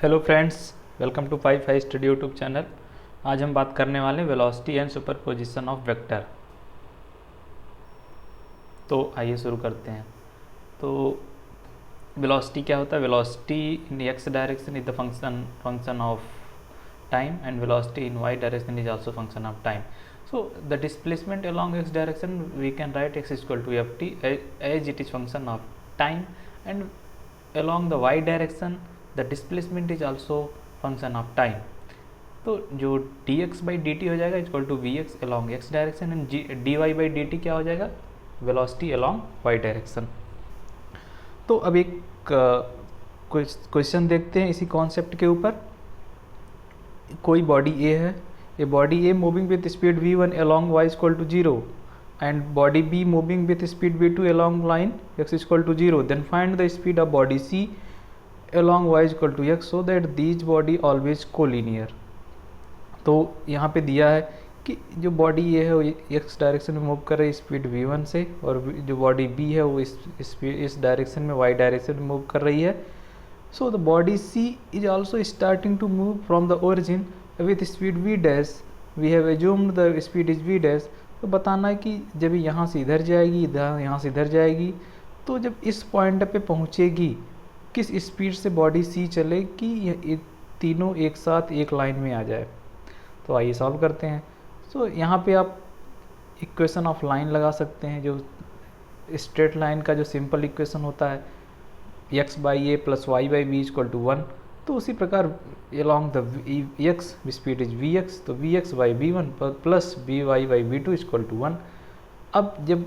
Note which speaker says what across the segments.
Speaker 1: Hello friends, welcome to 5 study YouTube channel. आज हम बात करने वाले हैं velocity and superposition of vector. तो आइए शुरू करते हैं। तो वेलोसिटी क्या होता है? Velocity in x direction is the function of time and velocity in y direction is also function of time. So the displacement along x direction we can write x equal to ft as it is function of time, and along the y direction the displacement is also function of time. तो जो dx by dt हो जाएगा equal to v x along x direction and d y by d t क्या हो जाएगा? Velocity along y direction. तो अब एक क्वेश्चन देखते हैं इसी कॉन्सेप्ट के ऊपर. कोई बॉडी ए है, a body A moving with speed v1 along y is equal to 0 and body B moving with speed v2 along line x is equal to 0, then find the speed of body C along y is equal to x so that these body always collinear. तो यहाँ पे दिया है कि जो body ये है वो x डायरेक्शन में मूव कर रही है स्पीड v1 से, और जो बॉडी B है वो इस डायरेक्शन में y डायरेक्शन में मूव कर रही है. So the body C is also starting to move from the origin with speed v dash. We have assumed the speed is v dash. तो बताना है कि जब यहाँ से इधर जाएगी, यहाँ से इधर जाएगी, तो जब इस पॉइंट पे पहुँचेगी किस स्पीड से बॉडी सी चले कि ये तीनों एक साथ एक लाइन में आ जाए. तो आइए सॉल्व करते हैं. तो यहाँ पे आप इक्वेशन ऑफ लाइन लगा सकते हैं. जो स्ट्रेट लाइन का जो सिंपल इक्वेशन होता है x by a plus y by b equal to 1, तो उसी प्रकार along the x speed is v x, तो v x by b one plus b y by b two equal to 1. अब जब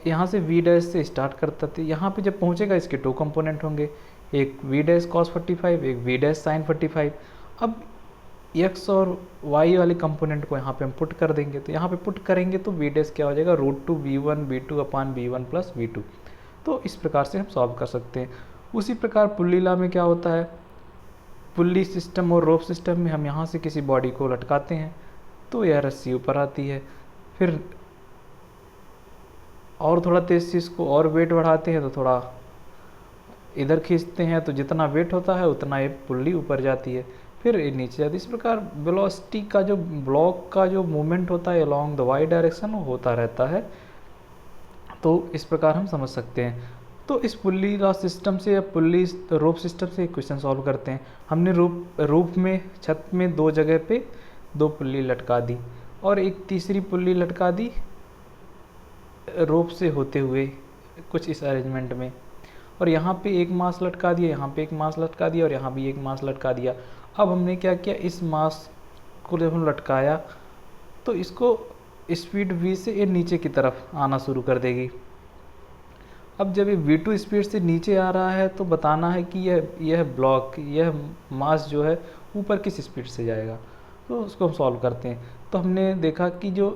Speaker 1: यहाँ से v डैश से start करता था, यहाँ पे जब पहुँचेगा इसके दो कंपोनेंट होंगे, एक v डैश कॉस 45, एक v डैश साइन 45. अब x और y वाले कंपोनेंट को यहाँ पे हम पुट कर देंगे, तो यहाँ पे पुट करेंगे तो v डैश क्या हो जाएगा? √2v1 upon v1 plus v2. तो इस प्रकार से हम सॉल्व कर सकते हैं. उसी प्रकार पुल्ली लॉ में क्या होता है? पुल्ली सिस्टम और रोप सिस्टम में हम यहाँ से किसी बॉडी को लटकाते हैं तो यह रस्सी ऊपर आती है, फिर और थोड़ा तेज से इसको और वेट बढ़ाते हैं तो थोड़ा इधर खींचते हैं, तो जितना वेट होता है उतना ये पुल्ली ऊपर जाती है, फिर ये नीचे जाती है. इस प्रकार वेलोसिटी का जो ब्लॉक का जो मूवमेंट होता है अलॉन्ग द वाई डायरेक्शन वो होता रहता है. तो इस प्रकार हम समझ सकते हैं. तो इस पुल्ली लॉ सिस्टम से या पुल्ली रोप सिस्टम से एक क्वेश्चन सॉल्व करते हैं. हमने रूफ में छत में दो जगह पे दो पुल्ली लटका दी और एक तीसरी पुल्ली लटका दी रोप से होते हुए कुछ इस अरेंजमेंट में, और यहाँ पे एक मास लटका दिया, यहाँ पे एक मास लटका दिया और यहाँ भी एक मास लटका दिया. अब हमने क्या किया, इस मास को जब हम लटकाया तो इसको स्पीड v से ये नीचे की तरफ आना शुरू कर देगी. अब जब ये v2 स्पीड से नीचे आ रहा है तो बताना है कि यह ब्लॉक, यह मास जो है ऊपर किस स्पीड से जाएगा. तो उसको हम सॉल्व करते हैं. तो हमने देखा कि जो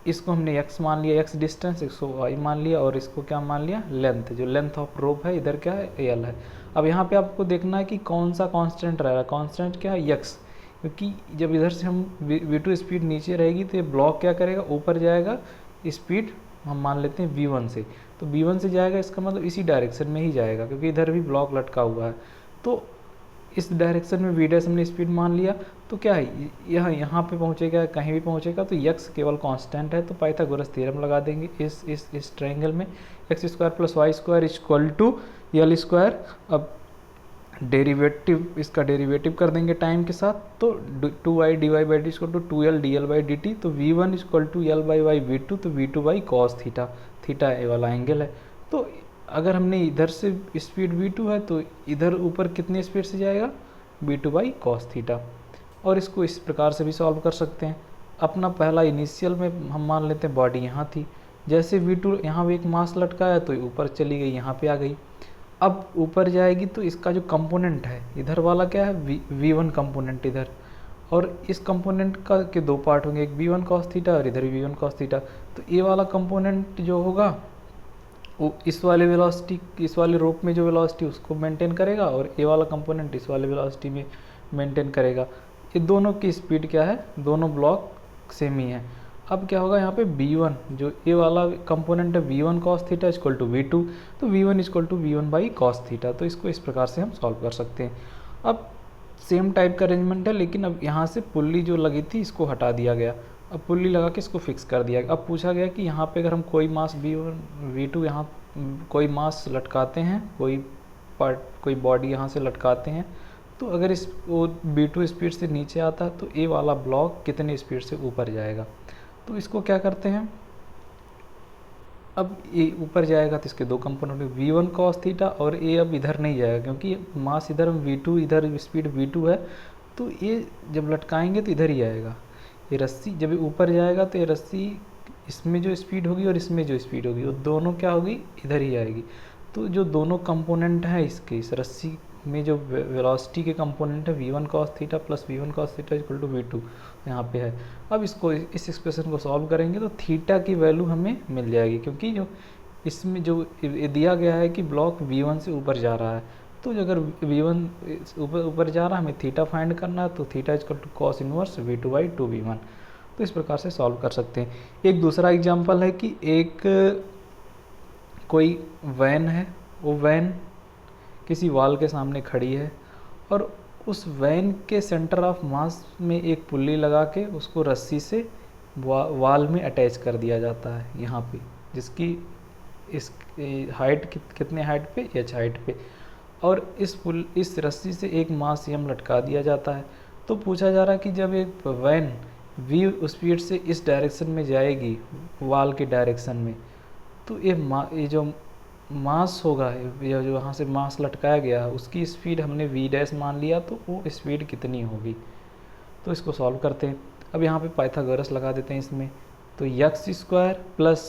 Speaker 1: इसको हमने x मान लिया, x डिस्टेंस, इसको y मान लिया और इसको क्या मान लिया? लेंथ. जो लेंथ ऑफ रोप है इधर क्या है? l है. अब यहाँ पे आपको देखना है कि कौन सा कांस्टेंट रहेगा. कांस्टेंट क्या है? x. क्योंकि जब इधर से हम v2 स्पीड नीचे रहेगी तो ये ब्लॉक क्या करेगा? ऊपर जाएगा. स्पीड हम मान लेते हैं v1 से, तो v1 से जाएगा, इसका मतलब इसी डायरेक्शन में ही जाएगा क्योंकि इधर भी ब्लॉक लटका हुआ है. तो इस डायरेक्शन में v डैश हमने स्पीड मान लिया, तो क्या है यहाँ पे पहुँचेगा, कहीं भी पहुँचेगा, तो x केवल कांस्टेंट है. तो पाइथागोरस थ्योरम लगा देंगे इस ट्रायंगल में, x square plus y square equal to l square. अब डेरिवेटिव, इसका डेरिवेटिव कर देंगे टाइम के साथ, तो 2y dy by d equal to 2l dl by d t. तो v1 equal to l by y v2, तो v2 by cos theta. Theta a वाला एंगल है. तो अगर हमने इधर से स्पीड v2 है तो इधर ऊपर कितने स्पीड से जाएगा? v2 by cos theta. और इसको इस प्रकार से भी सॉल्व कर सकते हैं. अपना पहला इनिशियल में हम मान लेते हैं बॉडी यहाँ थी, जैसे v2 यहाँ एक मास लटकाया तो ऊपर चली गई, यहाँ पे आ गई. अब ऊपर जाएगी तो इसका जो कंपोनेंट है इधर वाला क्या है? v1 कंपोनेंट इधर, और इस कंपोनेंट का के दो पार्ट होंगे, एक v1 cos थीटा और इधर v1 cos थीटा. तो ये वाला कंपोनेंट जो होगा वो इस वाले वेलोसिटी, इस वाले रोप में जो वेलोसिटी उसको मेंटेन करेगा, और ये वाला कंपोनेंट इस वाले वेलोसिटी में मेंटेन करेगा. ये दोनों की स्पीड क्या है? दोनों ब्लॉक सेम ही है. अब क्या होगा यहाँ पे v1 जो ये वाला कंपोनेंट है v1 cos theta equal to v2, तो v1 equal to v1 by cos theta. तो इसको इस प्रकार से हम सॉल्व कर सकते हैं। अब सेम टाइप का अरेंजमेंट है, लेकिन अब यहाँ से पुल्ली जो लगी थी इसको हटा दिया गया, अब पुल्ली लगा के इसको फिक्स कर दिया गया। अब पूछा गया कि यहाँ पे अगर हम कोई मास v1 v2 यहाँ कोई मास लटकाते हैं, कोई बॉडी यहाँ से लटकाते हैं, तो अगर इस वो v2 स्पीड से नीचे आता है तो ए वाला ब्लॉक कितने स्पीड से ऊपर जाएगा। तो इसको क्या करते हैं, अब ये ऊपर जाएगा तो इसके दो कंपोनेंट v1 cos थीटा, और ये अब इधर नहीं जाएगा क्योंकि मास इधर v2 इधर स्पीड v2 है, तो ये जब लटकाएंगे तो इधर ही आएगा। ये रस्सी जब ऊपर जाएगा तो ये रस्सी इसमें जो स्पीड होगी और इसमें जो स्पीड होगी वो दोनों क्या होगी, इधर ही आएगी। तो जो दोनों कंपोनेंट हैं इसके, इस रस्सी में जो वेलोसिटी के कंपोनेंट है v1 cos theta plus v1 cos theta equal to v2 यहाँ पे है। अब इसको इस एक्सप्रेशन को सॉल्व करेंगे तो थीटा की वैल्यू हमें मिल जाएगी, क्योंकि जो इसमें जो दिया गया है कि ब्लॉक v1 से ऊपर जा रहा है, तो अगर v1 ऊपर जा रहा है हमें थीटा फाइंड करना है, तो theta equal to cos inverse v2 by 2v1। तो इस प्रकार से सॉल्व कर सकते हैं। एक दूसरा एग्जाम्पल है कि एक कोई वैन है, वो वैन किसी वाल के सामने खड़ी है और उस वैन के सेंटर ऑफ मास में एक पुल्ली लगा के उसको रस्सी से वाल में अटैच कर दिया जाता है यहाँ पे, जिसकी इस हाइट कितने हाइट पे, h हाइट पे, और इस रस्सी से एक मास m लटका दिया जाता है। तो पूछा जा रहा है कि जब एक वैन v स्पीड से इस डायरेक्शन में जाएगी वाल के डायरेक्शन में, तो ये जो मास होगा या जो यहाँ से मास लटकाया गया उसकी स्पीड हमने v डैश मान लिया, तो वो स्पीड कितनी होगी। तो इसको सॉल्व करते हैं। अब यहाँ पे पाइथागोरस लगा देते हैं इसमें, तो x square plus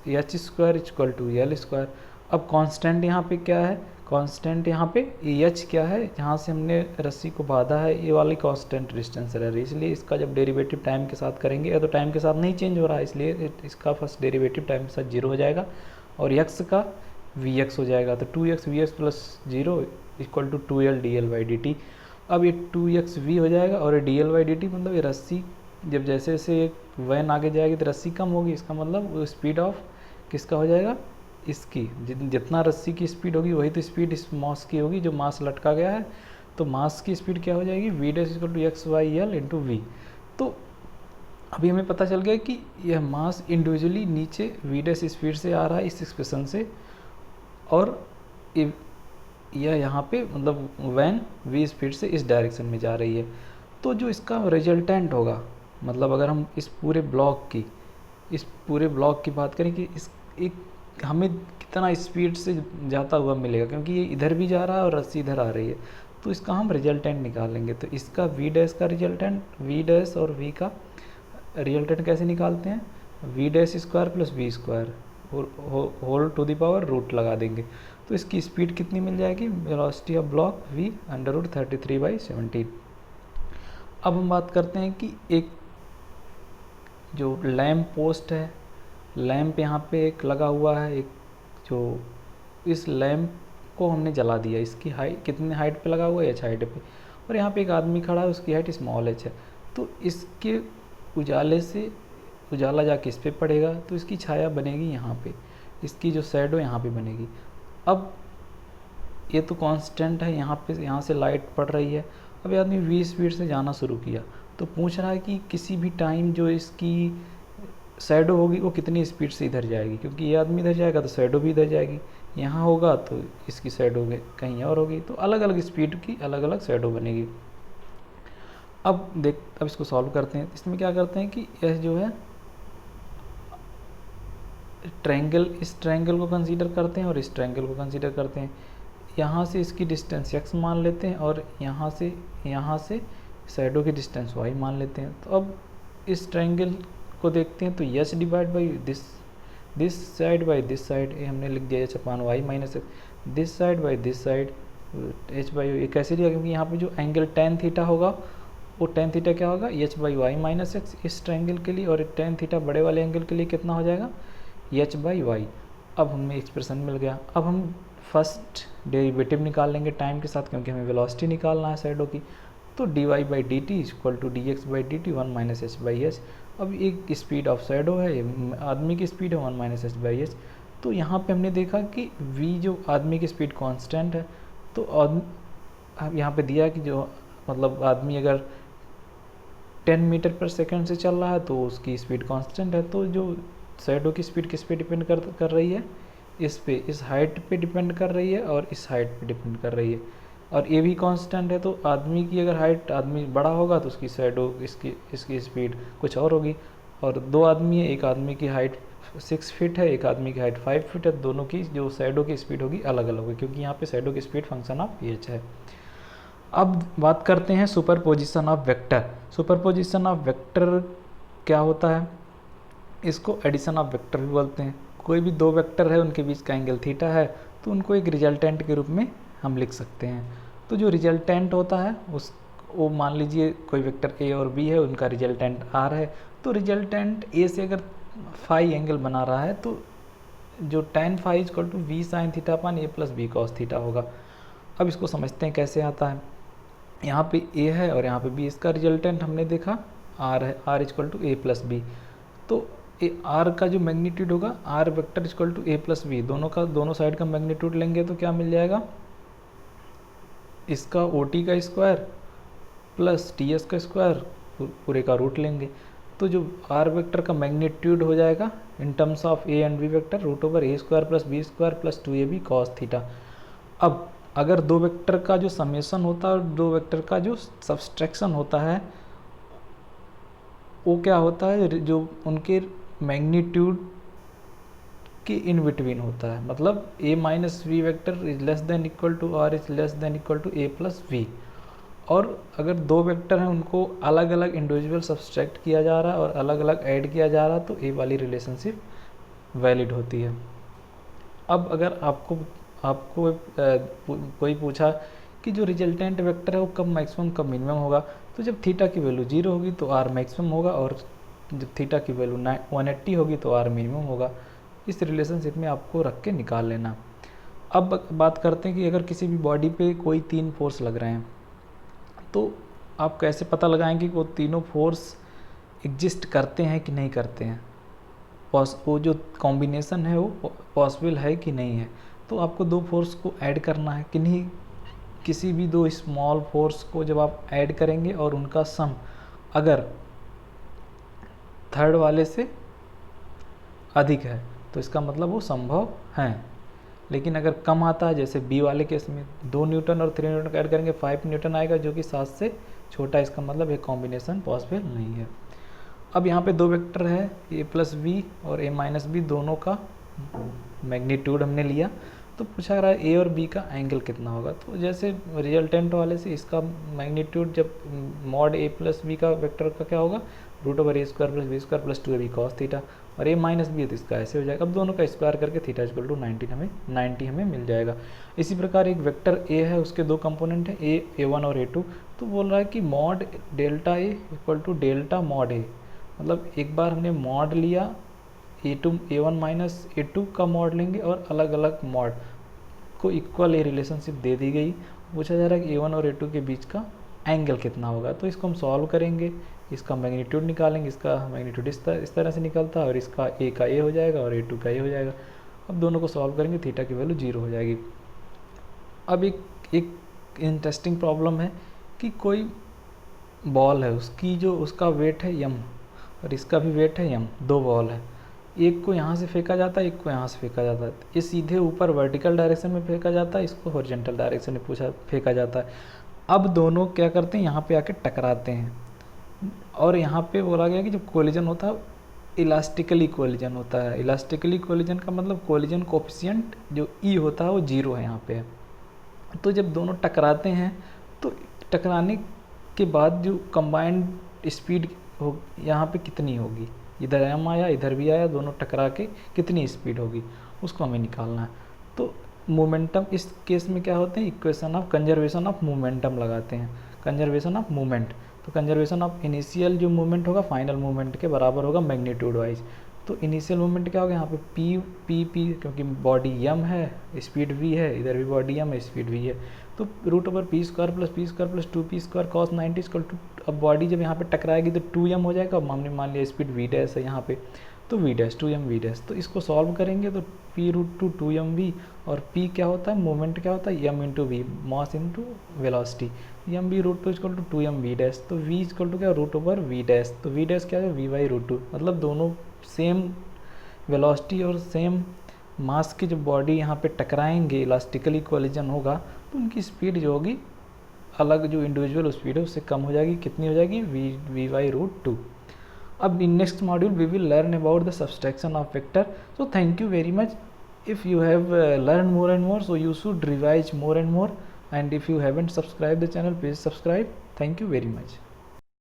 Speaker 1: h square equal to l square. अब कांस्टेंट यहाँ पे क्या है, कांस्टेंट यहाँ पे h क्या है, जहाँ से हमने रस्सी को बांधा है ये वाली कांस्टेंट डिस्टेंस रह रही है, इसलिए इसका जब डेरिवेटिव टाइम के साथ करेंगे, या तो टाइम के साथ नहीं चेंज हो रहा है इसलिए इसका फर्स्ट डेरिवेटिव टाइम के साथ 0 हो जाएगा, और x का vx हो जाएगा, तो 2x vx plus 0 equal to 2l dl by dt। अब ये 2x v हो जाएगा, और ये dl बाई dt मतलब ये रस्सी जब जैसे जैसे वैन आगे जाएगी तो रस्सी कम होगी, इसका मतलब वो स्पीड ऑफ किसका हो जाएगा, इसकी। जितना रस्सी की स्पीड होगी वही तो स्पीड इस मास की होगी जो मास लटका गया है, तो मास की स्पीड क्या हो जाएगी, v dash equal to x y l into v. तो अभी हमें पता चल गया कि यह मास इंडिविजुअली नीचे v डैश स्पीड से आ रहा है इस एक्सप्रेशन से, और यह यहाँ पे मतलब वैन v स्पीड से इस डायरेक्शन में जा रही है। तो जो इसका रिजल्टेंट होगा, मतलब अगर हम इस पूरे ब्लॉक की बात करें कि इस एक हमें कितना स्पीड से जाता हुआ मिलेगा, क्योंकि ये इधर भी जा रहा है और रस्सी इधर आ रही है, तो इसका हम रिजल्टेंट निकालेंगे। तो इसका v डैश का रिजल्टेंट, v डैश और v का रिजल्टेंट कैसे निकालते हैं, v dash square plus v square whole to the power root लगा देंगे, तो इसकी स्पीड कितनी मिल जाएगी, velocity of block v under root 33/17। अब हम बात करते हैं कि एक जो लैम्प पोस्ट है, लैम्प यहाँ पे एक लगा हुआ है, एक जो इस लैम्प को हमने जला दिया, इसकी हाइट कितने हाइट पे लगा हुआ है, h हाइट पे, और यहाँ पे एक आदमी खड़ा है उसकी हाइट स्मॉल h है। तो इसके उजाला जाके इस पे पड़ेगा तो इसकी छाया बनेगी यहाँ पे, इसकी जो शैडो यहाँ पे बनेगी। अब ये तो कांस्टेंट है, यहाँ से लाइट पड़ रही है। अब ये आदमी v स्पीड से जाना शुरू किया, तो पूछ रहा है कि किसी भी टाइम जो इसकी शैडो होगी वो कितनी स्पीड से इधर जाएगी, क्योंकि ये आदमी इधर जाएगा तो शैडो भी इधर जाएगी, यहाँ होगा तो इसकी शैडो कहीं और होगी, तो अलग अलग स्पीड की अलग अलग शैडो बनेगी। अब इसको सॉल्व करते हैं। इसमें क्या करते हैं कि यह जो है ट्रायंगल, इस ट्रायंगल को कंसीडर करते हैं और इस ट्रायंगल को कंसीडर करते हैं। यहाँ से इसकी डिस्टेंस x मान लेते हैं और यहाँ से शैडो की डिस्टेंस y मान लेते हैं। तो अब इस ट्रायंगल को देखते हैं, तो h divide by this side by this side, ये हमने लिख दिया h upon y minus this side by this side h by, ये कैसे लिया, क्योंकि यहाँ पे जो एंगल tan थीटा होगा वो tan थीटा क्या होगा, h by y minus x इस ट्रायंगल के लिए, और tan थीटा बड़े वाले एंगल के लिए कितना हो जाएगा, h बाई वाई। अब हमें एक्सप्रेशन मिल गया। अब हम फर्स्ट डेरिवेटिव निकाल लेंगे टाइम के साथ, क्योंकि हमें वेलोसिटी निकालना है शैडो की। तो dy by d t equal to d x by d t 1 minus h by h। अब एक स्पीड ऑफ शैडो है, आदमी की स्पीड है 1 माइनस एच बाई एच। तो यहाँ पे हमने देखा कि v जो आदमी की स्पीड कांस्टेंट है, तो अब यहाँ पे दिया कि जो मतलब आदमी अगर 10 मीटर पर सेकंड से चल रहा है तो उसकी स्पीड कांस्टेंट है। तो जो शैडो की स्पीड किस पे डिपेंड कर रही है, इस पे, इस हाइट पे डिपेंड कर रही है और इस हाइट पे डिपेंड कर रही है। और ये भी कांस्टेंट है, तो आदमी की अगर हाइट, आदमी बड़ा होगा तो उसकी शैडो इसकी स्पीड कुछ और होगी। और दो आदमी है, एक आदमी की हाइट 6 फीट है, एक आदमी की हाइट 5 फीट है, दोनों की जो शैडो की स्पीड होगी अलग अलग होगी, क्योंकि यहाँ पे शैडो की स्पीड फंक्शन ऑफ एच है। अब बात करते हैं superposition of vector. Superposition of vector क्या होता है, इसको एडिशन ऑफ वेक्टर भी बोलते हैं। कोई भी दो वेक्टर है, उनके बीच का एंगल थीटा है, तो उनको एक रिजल्टेंट के रूप में हम लिख सकते हैं। तो जो रिजल्टेंट होता है वो मान लीजिए कोई वेक्टर ए और बी है, उनका रिजल्टेंट आर है। तो रिजल्टेंट ए से अगर फाई एंगल बना रहा है तो जो tan phi equal to v sine theta अपन a plus b cos theta होगा। अब इसको समझते हैं कैसे आता है। यहाँ पे ए है और यहाँ पे बी, इसका रिजल्टेंट हमने देखा आर है, r equal to a plus b. तो आर का जो मैग्नीट्यूड होगा, r vector equal to a plus b, दोनों साइड का मैग्नीट्यूड लेंगे तो क्या मिल जाएगा, इसका ओ टी का स्क्वायर प्लस टी एस का स्क्वायर पूरे का रूट लेंगे। तो जो आर वेक्टर का मैग्नीट्यूड हो जाएगा in terms of a and b vector, root over a square plus b square plus 2ab cos theta. अब अगर दो वेक्टर का जो समेशन होता है और दो वेक्टर का जो सब्सट्रैक्शन होता है, वो क्या होता है, जो उनके मैग्नीट्यूड के इन बिटवीन होता है। मतलब a minus v vector is less than equal to r is less than equal to a plus v. और अगर दो वेक्टर हैं, उनको अलग अलग इंडिविजुअल सब्सट्रैक्ट किया जा रहा है और अलग अलग ऐड किया जा रहा है, तो ए वाली रिलेशनशिप वैलिड होती है। अब अगर आपको कोई पूछा कि जो रिजल्टेंट वेक्टर है वो कब मैक्सिमम कब मिनिमम होगा, तो जब थीटा की वैल्यू 0 होगी तो आर मैक्सिमम होगा, और जब थीटा की वैल्यू 180 होगी तो आर मिनिमम होगा। इस रिलेशनशिप में आपको रख के निकाल लेना। अब बात करते हैं कि अगर किसी भी बॉडी पे कोई 3 फोर्स लग रहे हैं, तो आप कैसे पता लगाएंगे कि वो तीनों फोर्स एग्जिस्ट करते हैं कि नहीं करते हैं, वो जो कॉम्बिनेशन है वो पॉसिबल है कि नहीं है। तो आपको दो फोर्स को ऐड करना है, किसी भी दो स्मॉल फोर्स को जब आप ऐड करेंगे और उनका सम अगर थर्ड वाले से अधिक है तो इसका मतलब वो संभव है। लेकिन अगर कम आता है, जैसे बी वाले केस में 2 न्यूटन और 3 न्यूटन ऐड करेंगे 5 न्यूटन आएगा, जो कि 7 से छोटा, इसका मतलब एक कॉम्बिनेशन पॉसिबल नहीं है। अब यहाँ पे दो वेक्टर है ए प्लस बी और ए माइनस बी, दोनों का मैग्नीट्यूड हमने लिया। तो पूछा रहा है ए और बी का एंगल कितना होगा। तो जैसे रिजल्टेंट वाले से इसका मैग्नीट्यूड जब मॉड ए प्लस बी का वेक्टर का क्या होगा, root over a square plus b square plus 2ab cos theta, और ए माइनस बी है तो इसका ऐसे हो जाएगा। अब दोनों का स्क्वायर करके थीटा इक्वल टू 90 हमें मिल जाएगा। इसी प्रकार एक वेक्टर ए है, उसके दो कंपोनेंट हैं ए1 और ए2। तो बोल रहा है कि mod delta a equal to delta mod a, मतलब एक बार हमने मॉड लिया ए1 माइनस ए2 का मॉड लेंगे और अलग अलग मॉड को इक्वल ये रिलेशनशिप दे दी गई। पूछा जा रहा है कि ए1 और ए2 के बीच का एंगल कितना होगा। तो इसको हम सॉल्व करेंगे, इसका मैग्नीट्यूड निकालेंगे, इसका मैग्नीट्यूड इस तरह से निकलता है और इसका ए का ए हो जाएगा और ए2 का ए हो जाएगा। अब दोनों को सॉल्व करेंगे, थीटा की वैल्यू 0 हो जाएगी। अब एक इंटरेस्टिंग प्रॉब्लम है कि कोई बॉल है, उसका वेट है m और इसका भी वेट है m, दो बॉल है, एक को यहाँ से फेंका जाता है, एक को यहाँ से फेंका जाता है। ये सीधे ऊपर वर्टिकल डायरेक्शन में फेंका जाता है, इसको हॉरिजॉन्टल डायरेक्शन में फेंका जाता है। अब दोनों क्या करते हैं, यहाँ पे आके टकराते हैं, और यहाँ पे बोला गया कि जब कोलिजन होता है इलास्टिकली कोलिजन होता है। इलास्टिकली कोलिजन का मतलब कोलिजन कोफिशिएंट जो ई होता है वो 0 है यहाँ पे। तो जब दोनों टकराते हैं तो टकराने के बाद जो कंबाइंड स्पीड हो यहाँ पे कितनी होगी, इधर m आया इधर भी आया, दोनों टकरा के कितनी स्पीड होगी उसको हमें निकालना है। तो मोमेंटम इस केस में क्या होते हैं, equation of conservation of momentum लगाते हैं, कंजर्वेशन ऑफ मूवमेंट। तो कंजर्वेशन ऑफ इनिशियल जो मूवमेंट होगा फाइनल मूवमेंट के बराबर होगा मैग्नीट्यूड वाइज। तो इनिशियल मोमेंट क्या होगा यहाँ पे पी क्योंकि बॉडी m है, स्पीड v है, इधर भी बॉडी m है, स्पीड v है, तो root over p square plus 2p² cos 90 equal to, अब बॉडी जब यहाँ पे टकराएगी तो 2m हो जाएगा। अब हमने मान लिया स्पीड v डैश है यहाँ पे, तो v dash 2m v dash, तो इसको सॉल्व करेंगे तो p√2 और p क्या होता है, मोमेंट क्या होता है, m into v, mass into velocity, mv√2 equal to 2m v dash, तो v इक्वल टू क्या, रूट ओवर v डैश, तो v डैश क्या है, v/√2, मतलब दोनों सेम वेलोसिटी और सेम मास की जो बॉडी यहाँ पे टकराएंगे, इलास्टिकली कोलिजन होगा, तो उनकी स्पीड जो होगी अलग, जो इंडिविजुअल स्पीड है उससे कम हो जाएगी। कितनी हो जाएगी, v/√2। अब in next module we will learn about the subtraction of vector. So thank you very much. if you have learned more and more, so you should revise more and more, and if you haven't subscribed the channel, please subscribe. Thank you very much.